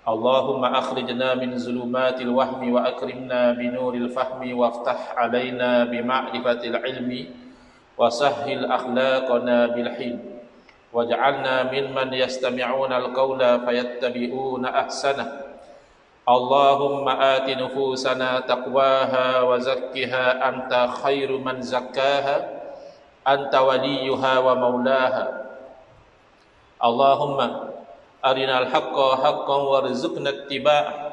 Allahumma akhrijna min zulumatil wahmi wa akrimna binuril fahmi waftah alaina bima'rifatil ilmi wa sahhil akhlaqana bil hilm waj'alna mimman yastami'una al-qawla fayattabi'una ahsanah. Allahumma ati nufusana taqwaha wa zakkiha anta khairu man zakkaha anta waliyuha wa maulaha. Allahumma arinal haqqa haqqan warzuqna ittiba'ah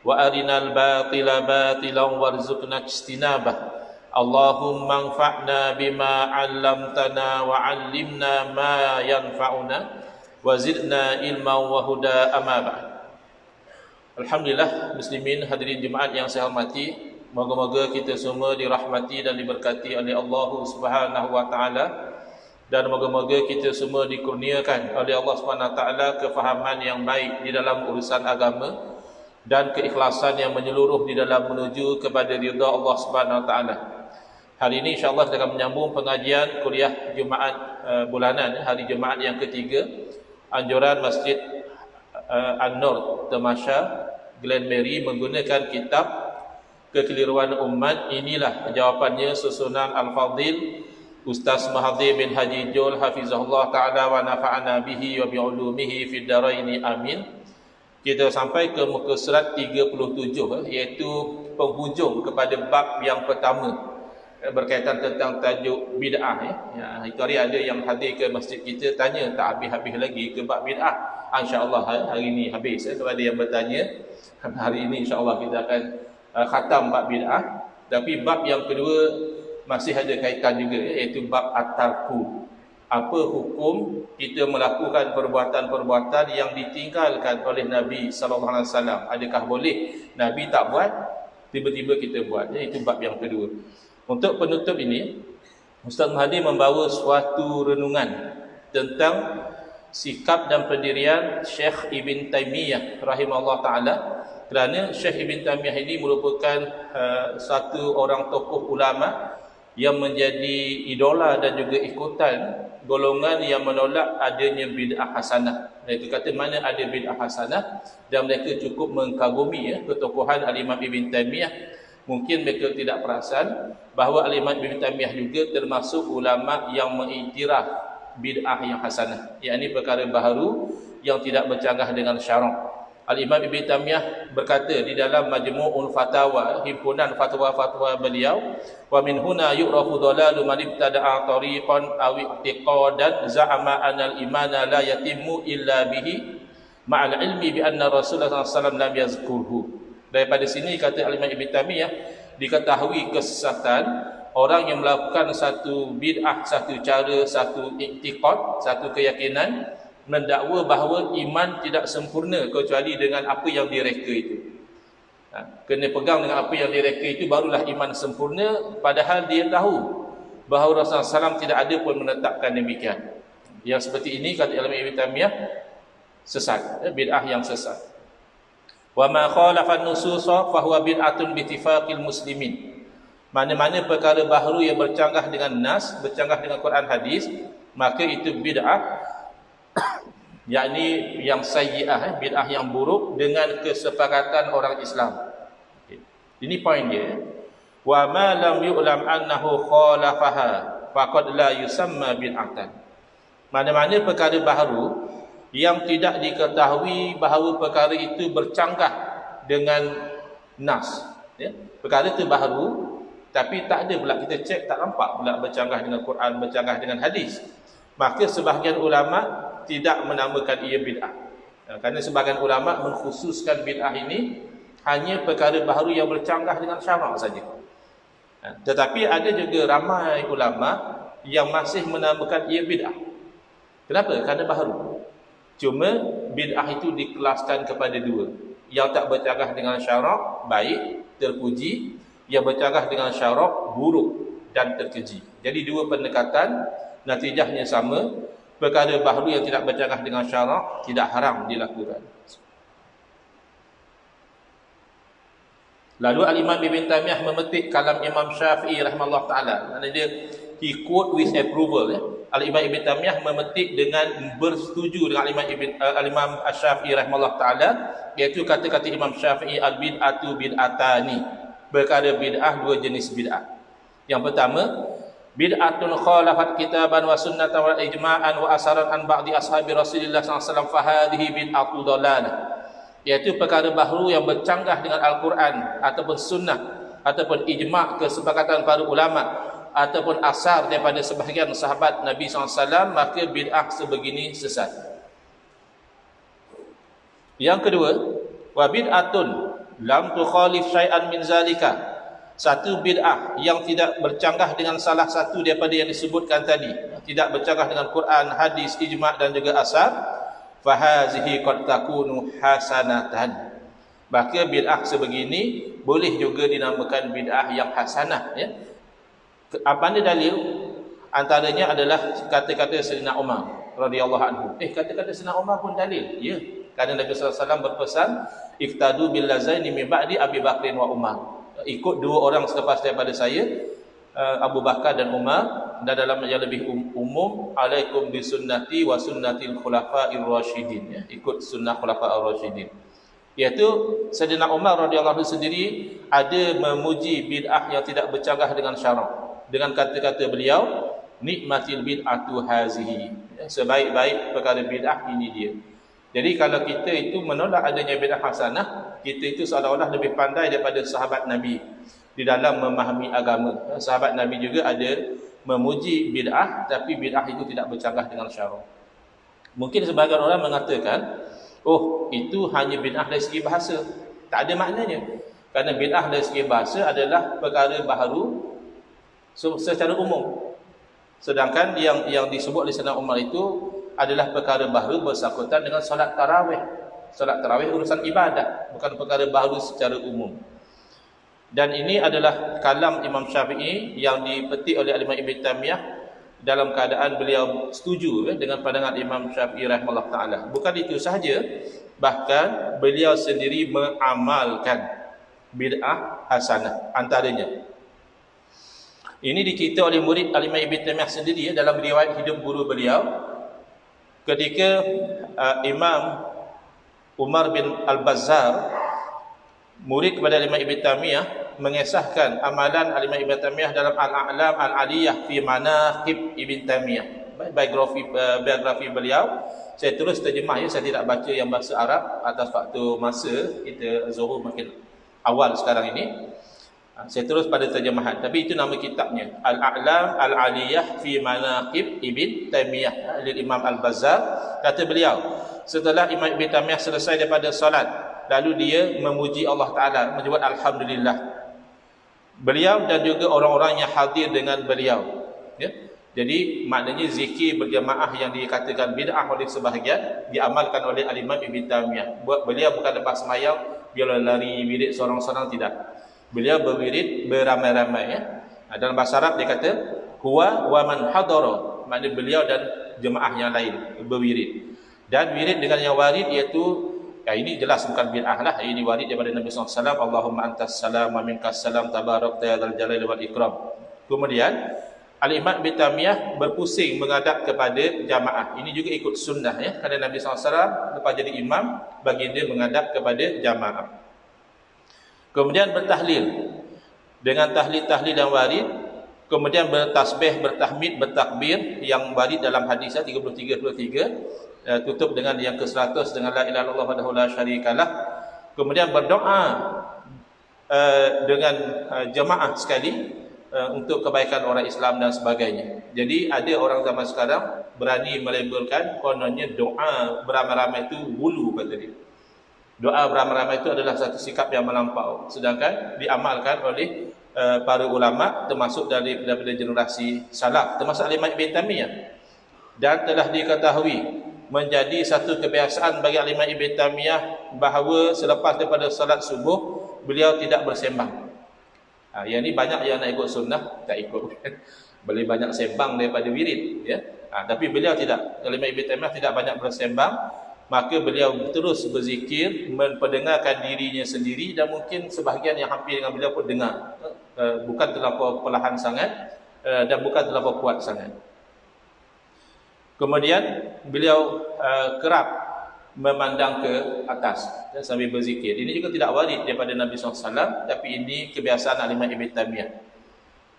wa arinal batila batilan warzuqna ijtinabah. Allahumma anfa'na bima 'allamtana wa 'allimna ma yanfa'una wa zidna ilman wa huda amma ba'd. Alhamdulillah, muslimin hadirin jemaat yang saya hormati, moga-moga kita semua dirahmati dan diberkati oleh Allah Subhanahu wa taala, dan moga-moga kita semua dikurniakan oleh Allah Subhanahu wa taala kefahaman yang baik di dalam urusan agama dan keikhlasan yang menyeluruh di dalam menuju kepada ridha Allah Subhanahu wa taala. Hari ini insya-Allah kita akan menyambung pengajian kuliah Jumaat bulanan, hari Jumaat yang ketiga, anjuran Masjid An-Nur Temasha Glenmary menggunakan kitab Kekeliruan Umat. Inilah jawapannya susunan Al-Fadhil Ustaz Mahathir bin Haji Jul hafizahullah ta'ala wa nafa'ana bihi wa bi'ulumihi fid daraini amin. Kita sampai ke muka surat 37, iaitu penghujung kepada bab yang pertama berkaitan tentang tajuk bid'ah. Itu hari ada yang hadir ke masjid kita tanya tak habis-habis lagi ke bab bid'ah. InsyaAllah hari ini habis. Kepada yang bertanya, hari ini insyaAllah kita akan khatam bab bid'ah. Tapi bab yang kedua masih ada kaitan juga, iaitu bab at-tarku. Apa hukum kita melakukan perbuatan-perbuatan yang ditinggalkan oleh Nabi SAW? Adakah boleh Nabi tak buat, tiba-tiba kita buat? Itu bab yang kedua. Untuk penutup ini, Ustaz Mahathir membawa suatu renungan tentang sikap dan pendirian Syekh Ibn Taymiyah rahimahullah ta'ala. Kerana Syekh Ibn Taymiyah ini merupakan satu orang tokoh ulama yang menjadi idola dan juga ikutan golongan yang menolak adanya bid'ah hasanah. Mereka kata mana ada bid'ah hasanah, dan mereka cukup mengkagumi ketokohan Al-Imam Ibn Taymiyah. Mungkin mereka tidak perasan bahawa Al-Imam Ibn Taymiyah juga termasuk ulama yang mengiktiraf bid'ah yang hasanah, yakni perkara baharu yang tidak bercanggah dengan syarak. Al-Imam Ibn Taymiyah berkata di dalam Majmu'ul Fatawa, himpunan fatwa-fatwa beliau, wa min huna yu'rafu dhalalu man ibtada'a tariqan aw i'tiqadan za'ama anna al-imana la yatimmu illa bihi ma'al ilmi bi anna Rasulullah SAW lam yazkurhu. Daripada sini kata Al-Imam Ibn Taymiyah, diketahui kesesatan orang yang melakukan satu bid'ah, satu cara, satu i'tiqad, satu keyakinan, mendakwa bahawa iman tidak sempurna kecuali dengan apa yang direka itu. Kena pegang dengan apa yang direka itu, barulah iman sempurna, padahal dia tahu bahawa Rasulullah SAW tidak ada pun menetapkan demikian. Yang seperti ini kata Al-Imam Ibn Taymiyah sesat, bid'ah yang sesat. Wa ma khalafa an-nususa fa huwa bid'atun bi ittifaqil muslimin. Mana-mana perkara baharu yang bercanggah dengan nas, bercanggah dengan Quran hadis, maka itu bid'ah, yakni yang sayyi'ah, bid'ah yang buruk dengan kesepakatan orang Islam. Ini poin dia. Wa ma lam yu'lam annahu khalafaha faqad la yusamma bid'atan. Mana-mana perkara baharu yang tidak diketahui bahawa perkara itu bercanggah dengan nas, perkara itu baharu tapi tak ada pula, kita cek tak nampak pula bercanggah dengan Quran, bercanggah dengan hadis, maka sebahagian ulama tidak menamakan ia bid'ah. Kerana sebahagian ulama mengkhususkan bid'ah ini hanya perkara baharu yang bercanggah dengan syarak saja. Tetapi ada juga ramai ulama yang masih menamakan ia bid'ah. Kenapa? Kerana baharu. Cuma bid'ah itu dikelaskan kepada dua. Yang tak bercanggah dengan syarak, baik, terpuji. Yang bercanggah dengan syarak, buruk dan terkeji. Jadi dua pendekatan, natijahnya sama. Perkara baharu yang tidak bercanggah dengan syarak tidak haram dilakukan. Lalu Al-Imam Ibn Taymiyah memetik kalam Imam Syafi'i rahimahullah ta'ala. Dia he quote with approval. Al-Imam Ibn Taymiyah memetik dengan bersetuju dengan Al-Imam Asy-Syafi'i rahimahullah ta'ala, iaitu kata-kata Imam Syafi'i, al-bid'atu bid'atani, perkara bid'ah dua jenis bid'ah. Yang pertama, bid'atun khalafat kitaban wa sunnatan wa ijma'an wa asaran an ba'di ashabi Rasulillah sallallahu alaihi wasallam, fahadhihi bid'atu dhalalah, iaitu perkara baharu yang bercanggah dengan Al-Quran ataupun sunnah ataupun ijma' kesepakatan para ulama ataupun asar daripada sebahagian sahabat Nabi SAW, maka bid'ah sebegini sesat. Yang kedua, wa bid'atun lam tukhalif syai'an min zalika, satu bid'ah yang tidak bercanggah dengan salah satu daripada yang disebutkan tadi, tidak bercanggah dengan Quran, hadis, ijma' dan juga asar, fahazihi qad takunu hasanatan, maka bid'ah sebegini boleh juga dinamakan bid'ah yang hasanah, ya. Apa ni dalil? Antaranya adalah kata-kata Sayyidina Umar radhiyallahu anhu. Kata-kata Sayyidina Umar pun dalil. Ya, kerana Nabi sallallahu alaihi wasallam berpesan, iftadu bil lazaini min ba'di Abi Bakrin wa Umar. Ikut dua orang selepas daripada saya, Abu Bakar dan Umar, dan dalam yang lebih umum, alaikum bi sunnati wa sunnatil khulafa'ir rasyidin, ya, ikut sunnah khulafa'ir rasyidin. Iaitu Sayyidina Umar radhiyallahu anhu sendiri ada memuji bid'ah yang tidak bercanggah dengan syarak, dengan kata-kata beliau, nikmatil bid'atu hazihi, sebaik-baik perkara bid'ah ini dia. Jadi kalau kita itu menolak adanya bid'ah hasanah, kita itu seolah-olah lebih pandai daripada sahabat Nabi di dalam memahami agama. Sahabat Nabi juga ada memuji bid'ah, tapi bid'ah itu tidak bercanggah dengan syarak. Mungkin sebagian orang mengatakan, oh, itu hanya bid'ah dari segi bahasa. Tak ada maknanya. Kerana bid'ah dari segi bahasa adalah perkara baharu secara umum. Sedangkan yang disebut oleh Sayyidina Umar itu adalah perkara baharu bersangkutan dengan solat tarawih. Solat tarawih urusan ibadat, bukan perkara baharu secara umum. Dan ini adalah kalam Imam Syafi'i yang dipetik oleh Imam Ibn Taymiyah dalam keadaan beliau setuju dengan pandangan Imam Syafi'i rahimahullah ta'ala. Bukan itu sahaja, bahkan beliau sendiri mengamalkan bid'ah hasanah. Antaranya, ini dicerita oleh murid Al-Imam Ibn Taymiyah sendiri, dalam riwayat hidup guru beliau, ketika Imam Umar bin Al-Bazzar, murid kepada Imam Ibn Taymiyah, mengesahkan amalan Imam Ibn Taymiyah dalam Al-A'lam Al-Aliyah fi Manaqib Ibn Taymiyah, biografi beliau. Saya terus terjemah, ya, saya tidak baca yang bahasa Arab atas faktor masa, kita zuhur makin awal sekarang ini. Saya terus pada terjemahan, tapi itu nama kitabnya, Al-A'lam Al-Aliyah fi Manaqib Ibn Taymiyah, oleh Imam Al-Bazzar. Kata beliau, setelah Imam Ibn Taymiyah selesai daripada solat, lalu dia memuji Allah Ta'ala, menyebut Alhamdulillah. Beliau dan juga orang-orang yang hadir dengan beliau, ya. Jadi maknanya zikir berjamaah yang dikatakan bid'ah oleh sebahagian, diamalkan oleh Al-Imam Ibn Taymiyah. Beliau bukan lepas semayang dia lari wirid seorang-seorang, tidak. Beliau berwirid beramai-ramai, ya. Dalam bahasa Arab dia kata huwa wa man hadara, maknanya beliau dan jemaah yang lain berwirid. Dan wirid dengan yang warid, iaitu, ya, ini jelas bukan bid'ah lah, ini warid daripada Nabi SAW, Allahumma antas salam wa minkas salam tabarakta ya dzal jalali wal ikram. Kemudian Al-Imam Ibn Taymiyah berpusing menghadap kepada jamaah. Ini juga ikut sunnah, ya, kerana Nabi SAW lepas jadi imam, baginda menghadap kepada jamaah. Kemudian bertahlil dengan tahlil-tahlil yang warid, kemudian bertasbih, bertahmid, bertakbir yang warid dalam hadis 33, tutup dengan yang ke-100 dengan la ilaha illallah wahdahu la syarikalah. Kemudian berdoa dengan jemaah sekali untuk kebaikan orang Islam dan sebagainya. Jadi ada orang zaman sekarang berani melabelkan kononnya doa beramai-ramai itu wulu, kata dia. Doa beramai-ramai itu adalah satu sikap yang melampau, sedangkan diamalkan oleh para ulama, termasuk daripada generasi salaf, termasuk Imam Ibn Taymiyah. Dan telah diketahui menjadi satu kebiasaan bagi Imam Ibn Taymiyah bahawa selepas daripada salat subuh beliau tidak bersembang. Yang ni banyak yang nak ikut sunnah, tak ikut. Boleh banyak sembang daripada wirid, ya. Tapi beliau tidak. Imam Ibn Taymiyah tidak banyak bersembang. Maka beliau terus berzikir, memperdengarkan dirinya sendiri, dan mungkin sebahagian yang hampir dengan beliau pun dengar. Bukan terlampau perlahan sangat, dan bukan terlampau kuat sangat. Kemudian beliau kerap memandang ke atas sambil berzikir. Ini juga tidak warid daripada Nabi SAW, tapi ini kebiasaan Al-Imam Ibn Taymiyah.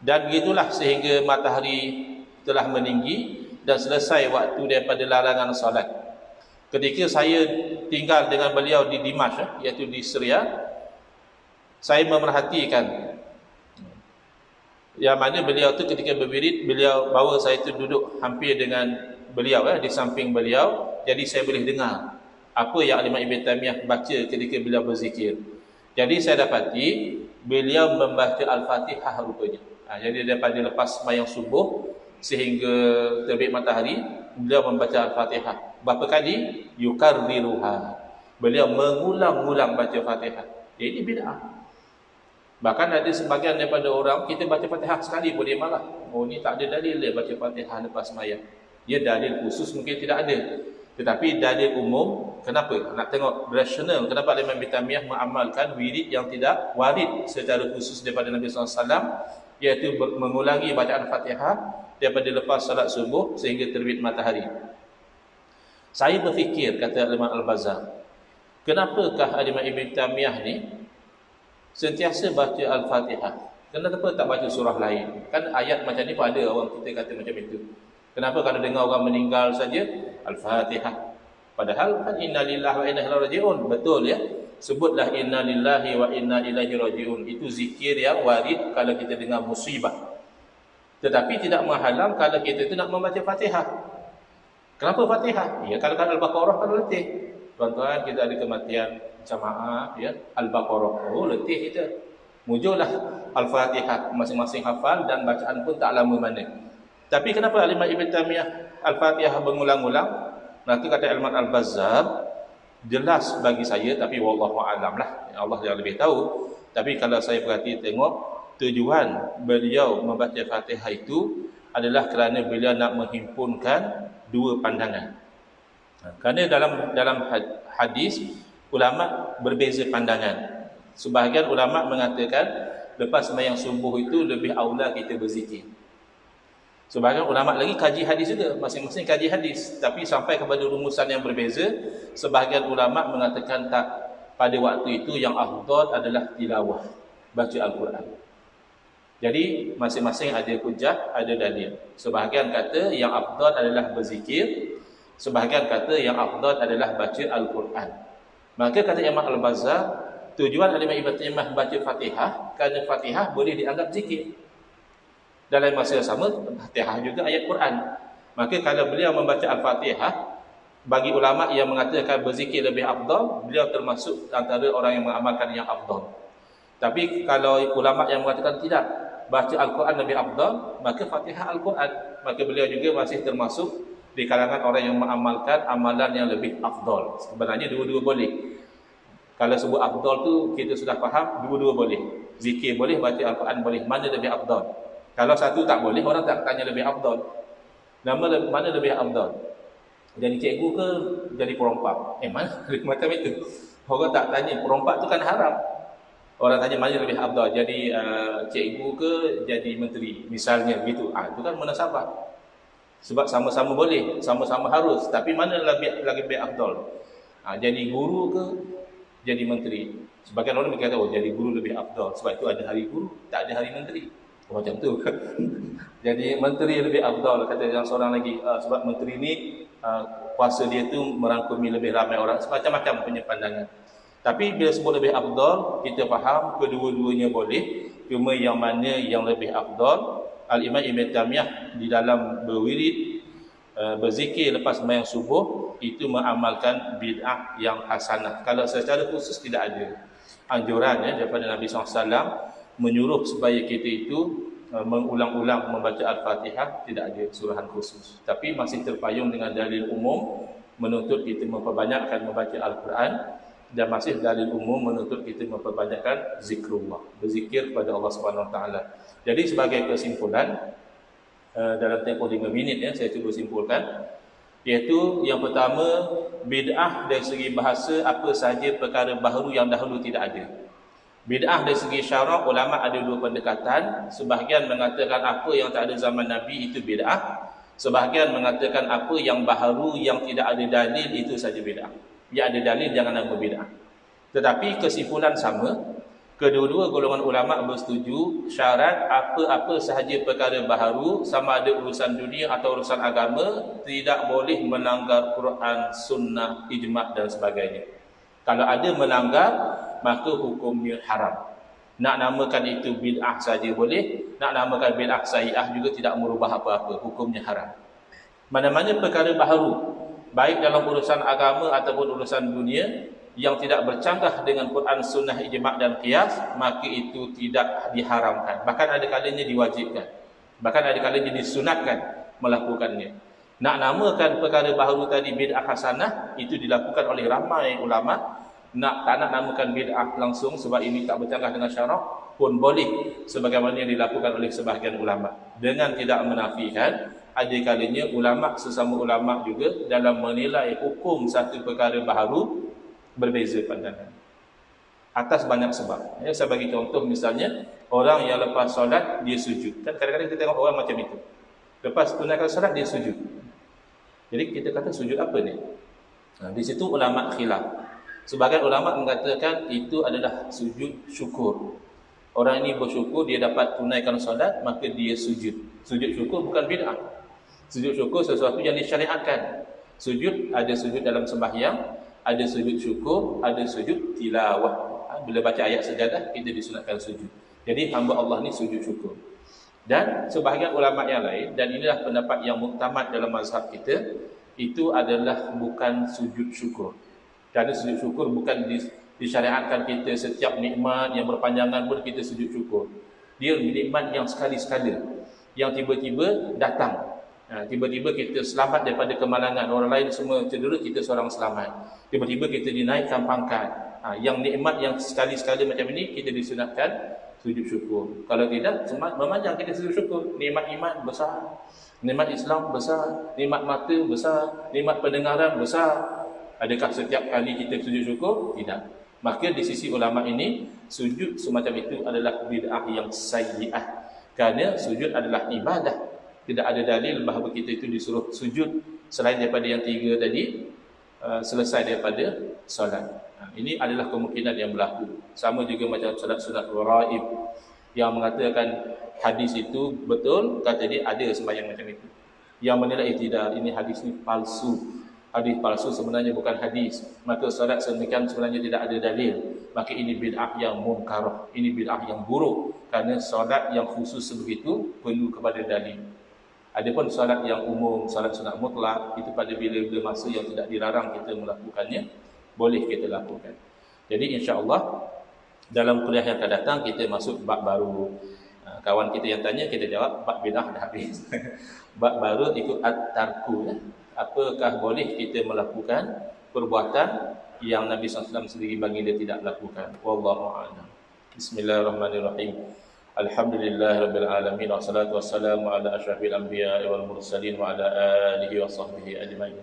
Dan begitulah sehingga matahari telah meninggi dan selesai waktu daripada larangan solat. Ketika saya tinggal dengan beliau di Dimashq, iaitu di Syria, saya memerhatikan yang mana beliau tu ketika berwirid, beliau bawa saya tu duduk hampir dengan beliau, di samping beliau, jadi saya boleh dengar apa yang Imam Ibn Taymiyah baca ketika beliau berzikir. Jadi saya dapati beliau membaca Al-Fatihah rupanya. Jadi daripada lepas sembahyang subuh sehingga terbit matahari, beliau membaca Al-Fatihah. Berapa kali? Yukarriruha. Beliau mengulang-ulang baca Fatihah. Jadi bid'ah. Bahkan ada sebahagian daripada orang, kita baca Fatihah sekali pun dia marah. Oh, ni tak ada dalil dia baca Fatihah lepas sembahyang. Dia dalil khusus mungkin tidak ada. Tetapi dalil umum, kenapa? Nak tengok rasional, kenapa Imam Ibn Taymiyah mengamalkan wirid yang tidak warid secara khusus daripada Nabi SAW, iaitu mengulangi bacaan Fatihah daripada lepas salat subuh sehingga terbit matahari. Saya berfikir, kata Imam Al-Bazzar, kenapakah Imam Ibn Taymiyah ni sentiasa baca Al-Fatihah? Kenapa tak baca surah lain? Kan ayat macam ni pun ada orang kita kata macam itu. Kenapa kalau dengar orang meninggal saja Al-Fatihah? Padahal kan inna lillahi wa inna ilaihi raji'un. Betul ya. Sebutlah inna lillahi wa inna ilaihi raji'un. Itu zikir yang warid kalau kita dengar musibah. Tetapi tidak menghalang kalau kita itu nak membaca Fatihah. Kenapa Fatihah? Ya, kalau Al-Baqarah kan letih. Tuan-tuan, kita ada kematian jamaah ya, Al-Baqarah. Oh, letih kita. Muncullah Al-Fatihah, masing-masing hafal dan bacaan pun tak lama mana. Tapi kenapa Imam Ibn Taymiyah Al-Fatihah mengulang-ulang? Nanti kata Imam Al-Bazzar, jelas bagi saya, tapi wallahu a'lam lah, Allah yang lebih tahu. Tapi kalau saya perhati tengok, tujuan beliau membaca Fatihah itu adalah kerana beliau nak menghimpunkan dua pandangan. Kerana dalam hadis ulama berbeza pandangan. Sebahagian ulama mengatakan lepas sembahyang subuh itu lebih aula kita berzikir. Sebahagian ulama lagi kaji hadis juga, masing-masing kaji hadis, tapi sampai kepada rumusan yang berbeza. Sebahagian ulama mengatakan tak, pada waktu itu yang afdal adalah tilawah, baca Al-Quran. Jadi masing-masing ada hujah, ada dalil. Sebahagian kata yang afdal adalah berzikir, sebahagian kata yang afdal adalah baca Al-Quran. Maka kata Imam Al-Bazzar, tujuan Imam Ibn Taymiyah baca Fatihah kerana Fatihah boleh dianggap zikir. Dalam masa yang sama, Fatihah juga ayat Quran. Maka kalau beliau membaca Al-Fatihah, bagi ulama yang mengatakan berzikir lebih afdal, beliau termasuk antara orang yang mengamalkan yang afdal. Tapi kalau ulama yang mengatakan tidak, baca Al-Quran lebih afdal, maka Fatihah Al-Quran, maka beliau juga masih termasuk di kalangan orang yang mengamalkan amalan yang lebih afdal. Sebenarnya dua-dua boleh. Kalau sebut afdal tu kita sudah faham, dua-dua boleh. Zikir boleh, baca Al-Quran boleh. Mana lebih afdal? Kalau satu tak boleh, orang tak tanya lebih afdal. Mana lebih afdal? Jadi cikgu ke jadi perompak? Mana? Macam itu. Orang tak tanya, perompak tu kan haram. Orang tanya mana lebih afdal, jadi cikgu ke jadi menteri, misalnya gitu. Itu kan munasabah. Sebab sama-sama boleh, sama-sama harus, tapi mana lebih afdal? Jadi guru ke jadi menteri? Sebagian orang berkata, oh jadi guru lebih afdal, sebab itu ada hari guru, tak ada hari menteri. Macam tu. Jadi menteri lebih afdal, kata yang seorang lagi, sebab menteri ni kuasa dia tu merangkumi lebih ramai orang, macam-macam punya pandangan. Tapi bila sebut lebih afdal, kita faham kedua-duanya boleh. Cuma yang mana yang lebih afdal, Al-Imam Ibn Taymiyah di dalam berwirid, berzikir lepas sembahyang subuh, itu mengamalkan bid'ah yang hasanah. Kalau secara khusus tidak ada anjuran daripada Nabi SAW menyuruh supaya kita itu mengulang-ulang membaca Al-Fatihah, tidak ada surahan khusus. Tapi masih terpayung dengan dalil umum menuntut kita memperbanyakkan membaca Al-Quran, dan masih dalil umum menuntut kita memperbanyakkan zikrullah, berzikir kepada Allah Subhanahu Wa Taala. Jadi sebagai kesimpulan, dalam tempoh 5 minit saya cuba simpulkan, iaitu yang pertama, bid'ah dari segi bahasa apa sahaja perkara baharu yang dahulu tidak ada. Bid'ah dari segi syarak, ulama ada dua pendekatan. Sebahagian mengatakan apa yang tak ada zaman Nabi itu bid'ah. Sebahagian mengatakan apa yang baharu yang tidak ada dalil itu saja bid'ah. Yang ada dalil jangan nama bid'ah. Tetapi kesimpulan sama, kedua-dua golongan ulama bersetuju syarat apa-apa sahaja perkara baharu, sama ada urusan dunia atau urusan agama, tidak boleh melanggar Quran, sunnah, ijma' dan sebagainya. Kalau ada melanggar, maka hukumnya haram. Nak namakan itu bid'ah saja boleh, nak namakan bid'ah sayi'ah juga tidak merubah apa-apa, hukumnya haram. Mana-mana perkara baharu, baik dalam urusan agama ataupun urusan dunia, yang tidak bercanggah dengan Quran, sunnah, ijma' dan qiyas, maka itu tidak diharamkan. Bahkan ada kalanya diwajibkan. Bahkan ada kalanya disunatkan melakukannya. Nak namakan perkara baharu tadi bid'ah hasanah, itu dilakukan oleh ramai ulama. Tak nak namakan bid'ah langsung sebab ini tak bercanggah dengan syarak pun boleh, sebagaimana yang dilakukan oleh sebahagian ulama. Dengan tidak menafikan, ada kalanya ulama sesama ulama juga dalam menilai hukum satu perkara baharu berbeza pandangan atas banyak sebab. Saya bagi contoh, misalnya orang yang lepas solat dia sujud. Kan kadang-kadang kita tengok orang macam itu. Lepas tunaikan solat dia sujud. Jadi kita kata sujud apa ni? Di situ ulama khilaf. Sebagian ulama mengatakan itu adalah sujud syukur. Orang ini bersyukur dia dapat tunaikan solat, maka dia sujud. Sujud syukur bukan bid'ah. Sujud syukur sesuatu yang disyariatkan. Sujud, ada sujud dalam sembahyang, ada sujud syukur, ada sujud tilawah. Bila baca ayat sejadah, kita disunatkan sujud. Jadi hamba Allah ni sujud syukur. Dan sebahagian ulama yang lain, dan inilah pendapat yang muktamad dalam mazhab kita, itu adalah bukan sujud syukur. Kerana sujud syukur bukan disyariatkan kita setiap nikmat yang berpanjangan pun kita sujud syukur. Dia nikmat yang sekali-sekala, yang tiba-tiba datang. Tiba-tiba kita selamat daripada kemalangan, orang lain semua cedera, kita seorang selamat. Tiba-tiba kita dinaikkan pangkat. Yang nikmat yang sekali-sekala macam ini, kita disunatkan sujud syukur. Kalau tidak, memanjang kita sujud syukur. Nikmat iman besar, nikmat Islam besar, nikmat mata besar, nikmat pendengaran besar. Adakah setiap kali kita sujud syukur? Tidak. Maka di sisi ulama ini, sujud semacam itu adalah bid'ah yang sayyi'ah. Kerana sujud adalah ibadah. Tidak ada dalil bahawa kita itu disuruh sujud selain daripada yang tiga tadi, selesai daripada solat. Ini adalah kemungkinan yang berlaku. Sama juga macam solat sunat waraib, yang mengatakan hadis itu betul, kata dia ada sembahyang macam itu. Yang menilai tidak, ini hadis ini palsu. Hadis palsu sebenarnya bukan hadis. Maka solat sedemikian sebenarnya tidak ada dalil. Maka ini bid'ah yang munkarah, ini bid'ah yang buruk. Kerana solat yang khusus sebegitu perlu kepada dalil. Adapun solat yang umum, solat sunat mutlak, itu pada bila-bila masa yang tidak dilarang kita melakukannya, boleh kita lakukan. Jadi insya-Allah dalam kuliah yang akan datang kita masuk bab baru. Kawan kita yang tanya, kita jawab bab bid'ah dah habis. Bab baru ikut at-tarku, ya. Apakah boleh kita melakukan perbuatan yang Nabi SAW sendiri baginda tidak lakukan? Wallahu a'lam. Bismillahirrahmanirrahim. Alhamdulillahirabbil alamin, wassalatu wassalamu ala asyrafil anbiya'i wal mursalin wa ala alihi wa sahbihi ajmain.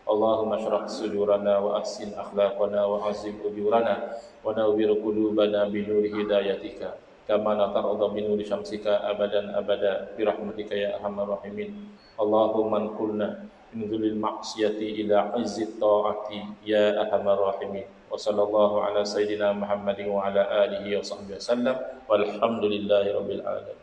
Allahumma shrah sudurana wa ahsin akhlaqana wa azim ujurana wa nawwir qulubana bi nuri hidayatika kama natarda bi nuri syamsika abadan abada bi rahmatika ya arhamar rahimin. Allahumma anqulna min dhulil ma'siyati ila izzit ta'ati ya arhamar rahimin. Wa sallallahu ala sayyidina Muhammadin wa ala alihi wa sahbihi wasallam walhamdulillahi rabbil alamin.